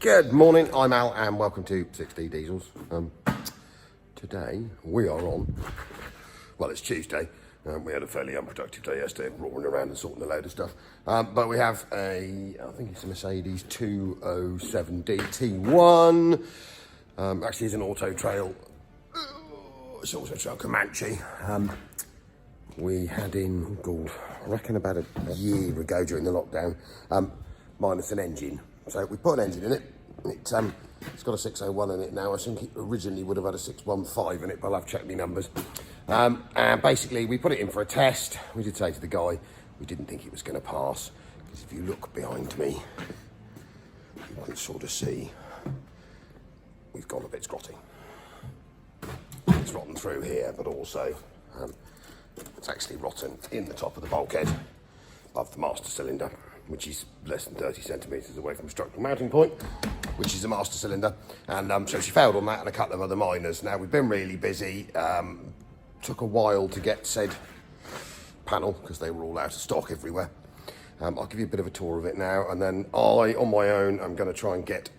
Good morning, I'm Al and welcome to 6D Diesels. Today we are on, well it's Tuesday, we had a fairly unproductive day yesterday, roaring around and sorting a load of stuff. But we have I think it's a Mercedes 207D T1, actually it's an Auto Trail, it's Auto Trail Comanche. We had in, I reckon about a year ago during the lockdown, minus an engine. So we put an engine in it. It's got a 601 in it now. I think it originally would have had a 615 in it, but I'll have checked my numbers. And basically we put it in for a test. We did say to the guy, we didn't think it was going to pass. Because if you look behind me, you can sort of see we've gone a bit scrotty. It's rotten through here, but also it's actually rotten in the top of the bulkhead above the master cylinder, which is less than 30 centimetres away from the structural mounting point, which is the master cylinder. And so she failed on that and a couple of other minors. Now, we've been really busy. Took a while to get said panel because they were all out of stock everywhere. I'll give you a bit of a tour of it now, and then on my own, I'm going to try and get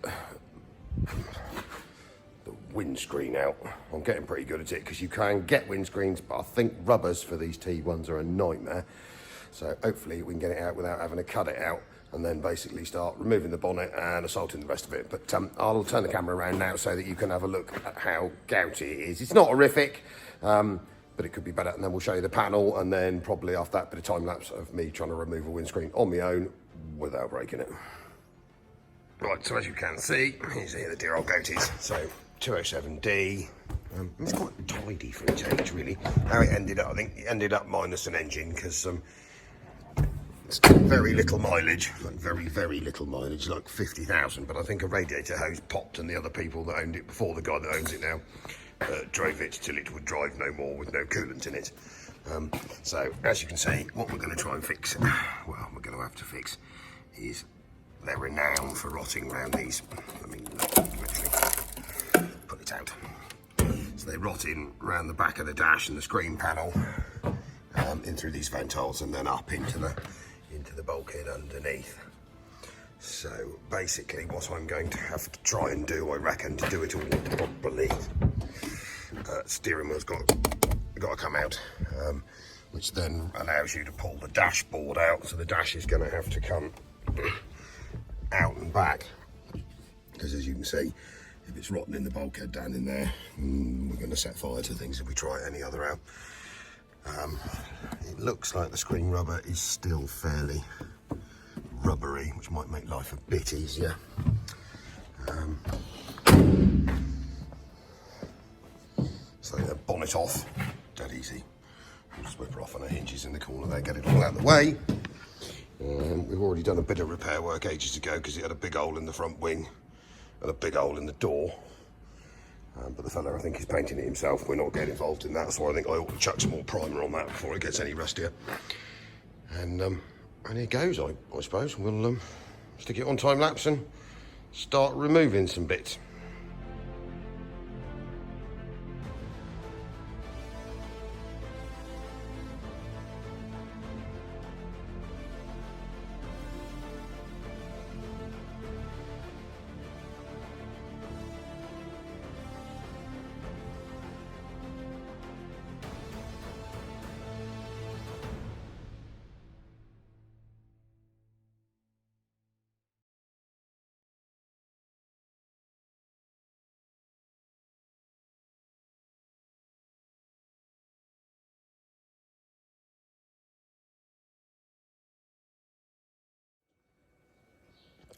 the windscreen out. I'm getting pretty good at it because you can get windscreens, but I think rubbers for these T1s are a nightmare. So hopefully we can get it out without having to cut it out and then basically start removing the bonnet and assaulting the rest of it. But I'll turn the camera around now so that you can have a look at how gouty it is. It's not horrific, but it could be better. And then we'll show you the panel, and then probably after that, bit of time lapse of me trying to remove a windscreen on my own without breaking it. Right, so as you can see, here's here the dear old goatees. So 207D. It's quite tidy for its age, really. How it ended up, I think it ended up minus an engine because it's very little mileage, like very little mileage, like 50,000. But I think a radiator hose popped, and the other people that owned it before, the guy that owns it now, drove it till it would drive no more with no coolant in it. So as you can see, what we're going to try and fix, well, we're going to have to fix, is they're renowned for rotting around these. I mean, literally pull it out. So they rot in around the back of the dash and the screen panel, in through these vent holes and then up into the bulkhead underneath. So basically what I'm going to have to try and do, I reckon, to do it all properly, steering wheel's got to come out, which then allows you to pull the dashboard out. So the dash is going to have to come out and back, because as you can see, if it's rotten in the bulkhead down in there, we're going to set fire to things if we try any other out. It looks like the screen rubber is still fairly rubbery, which might make life a bit easier. So the bonnet off, dead easy. We'll just whip her off on her hinges in the corner there, get it all out of the way. We've already done a bit of repair work ages ago because it had a big hole in the front wing and a big hole in the door. But the fella, I think, is painting it himself. We're not getting involved in that, so I think I ought to chuck some more primer on that before it gets any rustier. And here goes, I suppose. We'll stick it on time lapse and start removing some bits.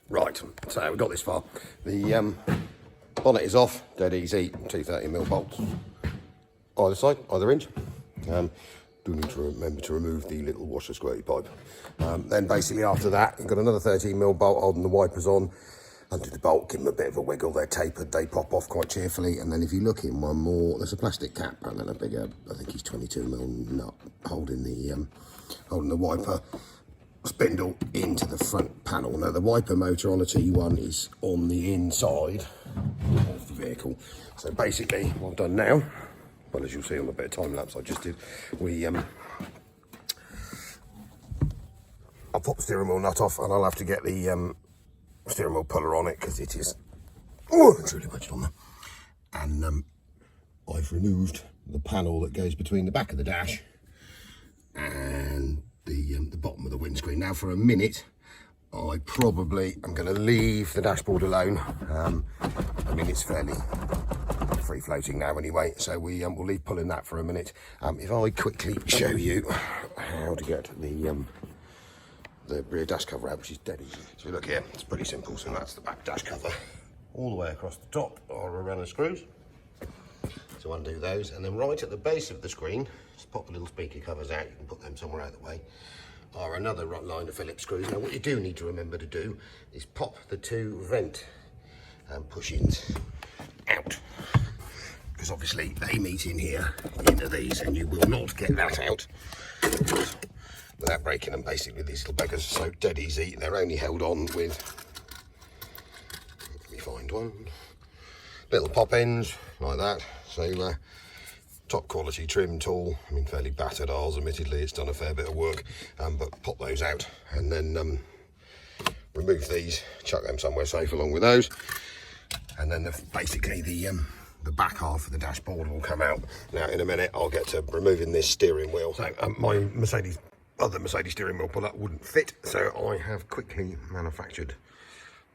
Right, so we've got this far. The bonnet is off, dead easy, 230mm bolts either side, either inch. Do need to remember to remove the little washer squirty pipe. Then basically after that, you've got another 13mm bolt holding the wipers on. Undo the bolt, give them a bit of a wiggle, they're tapered, they pop off quite cheerfully. And then if you look in one more, there's a plastic cap and then a bigger, I think it's 22mm nut holding the wiper spindle into the front panel. Now the wiper motor on a T1 is on the inside of the vehicle. So basically what I've done now, well, as you'll see on the bit of time lapse I just did, I'll pop the steering wheel nut off and I'll have to get the steering wheel puller on it because it is truly wedged on there. And I've removed the panel that goes between the back of the dash and the bottom of the windscreen. Now for a minute, I probably am going to leave the dashboard alone. I mean, it's fairly free floating now anyway, so we'll leave pulling that for a minute. If I quickly show you how to get the rear dash cover out, which is dead easy. So look here, it's pretty simple. So that's the back dash cover. All the way across the top are a run of screws. So undo those, and then right at the base of the screen, just pop the little speaker covers out, you can put them somewhere out of the way, are another line of Phillips screws. Now what you do need to remember to do is pop the two vent push-ins out, because obviously they meet in here into these, and you will not get that out without breaking them. Basically these little beggars are so dead easy, they're only held on with, let me find one, little pop ends like that. So top quality trim tool, I mean fairly battered ours, admittedly it's done a fair bit of work, but pop those out and then remove these, chuck them somewhere safe along with those, and then basically the back half of the dashboard will come out. Now in a minute I'll get to removing this steering wheel. So my other Mercedes steering wheel puller wouldn't fit, so I have quickly manufactured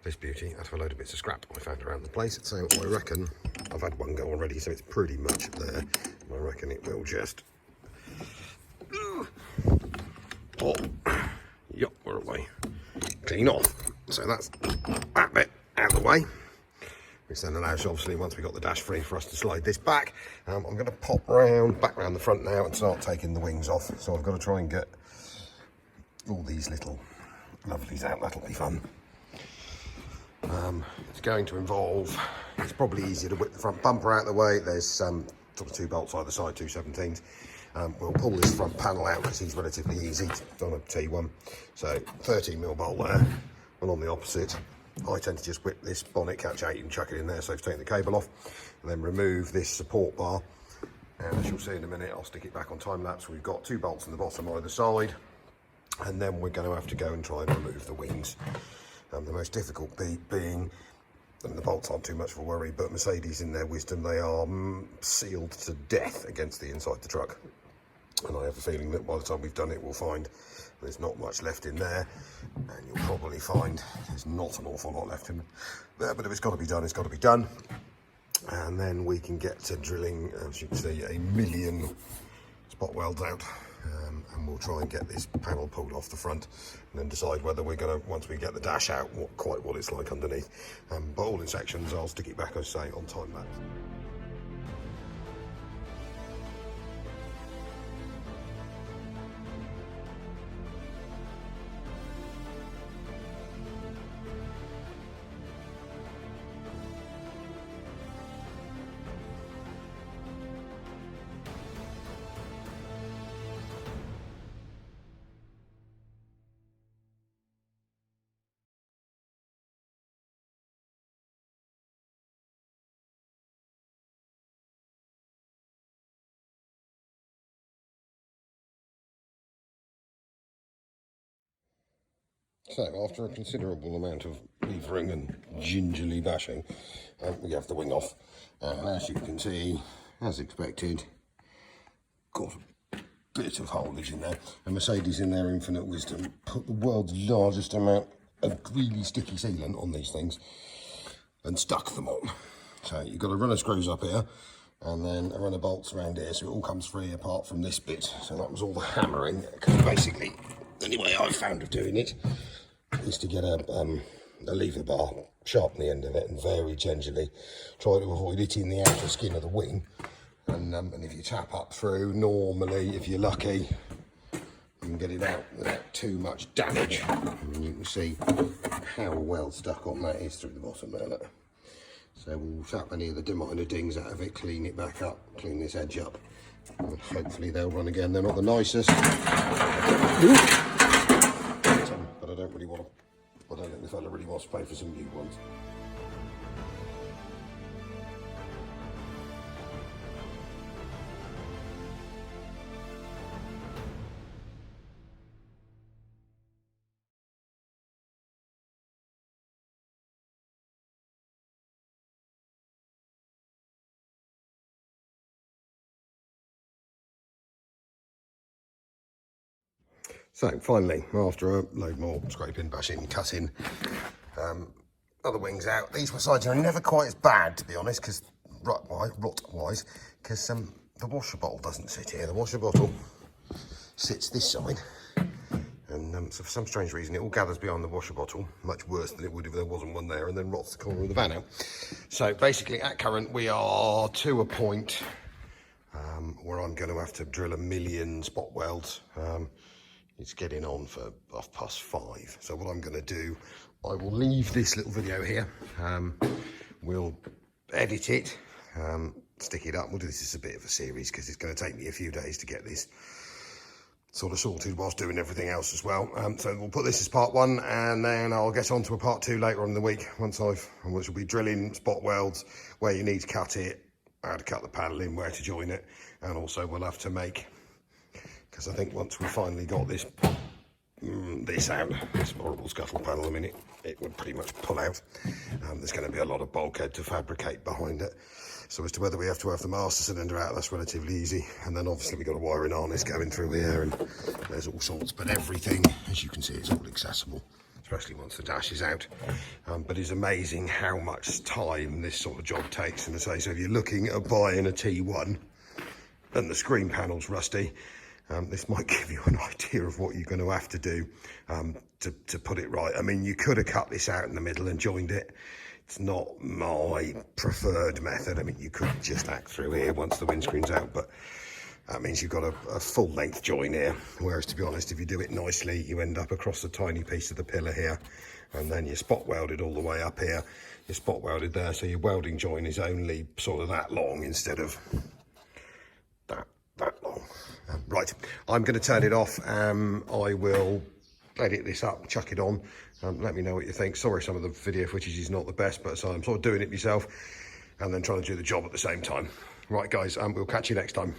this beauty out of a load of bits of scrap I found around the place. So I reckon, I've had one go already, so it's pretty much there. I reckon it will just, yep, we're away, clean off. So that's that bit out of the way, which then allows, obviously, once we got the dash free, for us to slide this back. I'm going to pop back round the front now and start taking the wings off. So I've got to try and get all these little lovelies out. That'll be fun. It's going to involve, it's probably easier to whip the front bumper out of the way. There's sort of 2 bolts either side, 2 17s. We'll pull this front panel out because he's relatively easy. It's on a T1. So 13mm bolt there, and on the opposite, I tend to just whip this bonnet catch out. You can chuck it in there, so I've taken the cable off, and then remove this support bar. And as you'll see in a minute, I'll stick it back on time lapse. We've got 2 bolts in the bottom either side, and then we're going to have to go and try and remove the wings. The most difficult being, and the bolts aren't too much of a worry, but Mercedes, in their wisdom, they are sealed to death against the inside of the truck. And I have a feeling that by the time we've done it, we'll find there's not much left in there, and you'll probably find there's not an awful lot left in there. But if it's got to be done, it's got to be done. And then we can get to drilling, as you can see, 1,000,000 spot welds out. And we'll try and get this panel pulled off the front, and then decide whether we're going to, once we get the dash out, what it's like underneath. But all in sections, I'll stick it back, as I say, on time lapse. So after a considerable amount of levering and gingerly bashing, we have the wing off. And as you can see, as expected, got a bit of holdage in there. And Mercedes, in their infinite wisdom, put the world's largest amount of really sticky sealant on these things and stuck them on. So you've got a run of screws up here, and then a run of bolts around here, so it all comes free apart from this bit. So that was all the hammering, because basically, the only way I've found of doing it is to get a lever bar, sharpen the end of it, and very gingerly try to avoid hitting the outer skin of the wing. And if you tap up through, normally, if you're lucky, you can get it out without too much damage. And you can see how well stuck on that is through the bottom there, look. So we'll tap any of the minor dings out of it, clean it back up, clean this edge up, and hopefully they'll run again. They're not the nicest, but I don't really want to, I don't think the fella really wants to pay for some new ones. So finally, after a load more scraping, bashing, cutting, other wings out. These sides are never quite as bad, to be honest, because rot-wise, because the washer bottle doesn't sit here. The washer bottle sits this side, and so for some strange reason, it all gathers behind the washer bottle, much worse than it would if there wasn't one there, and then rots the corner of the van out. So basically, at current, we are to a point where I'm going to have to drill 1 million spot welds. It's getting on for 5:30. So what I'm going to do, I will leave this little video here. We'll edit it, stick it up. We'll do this as a bit of a series because it's going to take me a few days to get this sort of sorted whilst doing everything else as well. So we'll put this as part 1, and then I'll get on to a part 2 later on in the week which will be drilling spot welds, where you need to cut it, how to cut the panel in, where to join it, and also we'll have to make, because I think once we finally got this out, this horrible scuttle panel, I mean, it would pretty much pull out. There's going to be a lot of bulkhead to fabricate behind it. So as to whether we have to have the master cylinder out, that's relatively easy. And then obviously we've got a wiring harness going through here, and there's all sorts, but everything, as you can see, it's all accessible, especially once the dash is out. But it's amazing how much time this sort of job takes. And I say, so if you're looking at buying a T1 and the screen panel's rusty, this might give you an idea of what you're going to have to do to put it right. I mean, you could have cut this out in the middle and joined it. It's not my preferred method. I mean, you could just hack through here once the windscreen's out, but that means you've got a full length join here. Whereas, to be honest, if you do it nicely, you end up across a tiny piece of the pillar here, and then you're spot welded all the way up here. You're spot welded there, so your welding join is only sort of that long instead of that long. Right, I'm going to turn it off. I will edit this up, chuck it on. Let me know what you think. Sorry, some of the video footage is not the best, but so I'm sort of doing it myself and then trying to do the job at the same time. Right, guys, we'll catch you next time.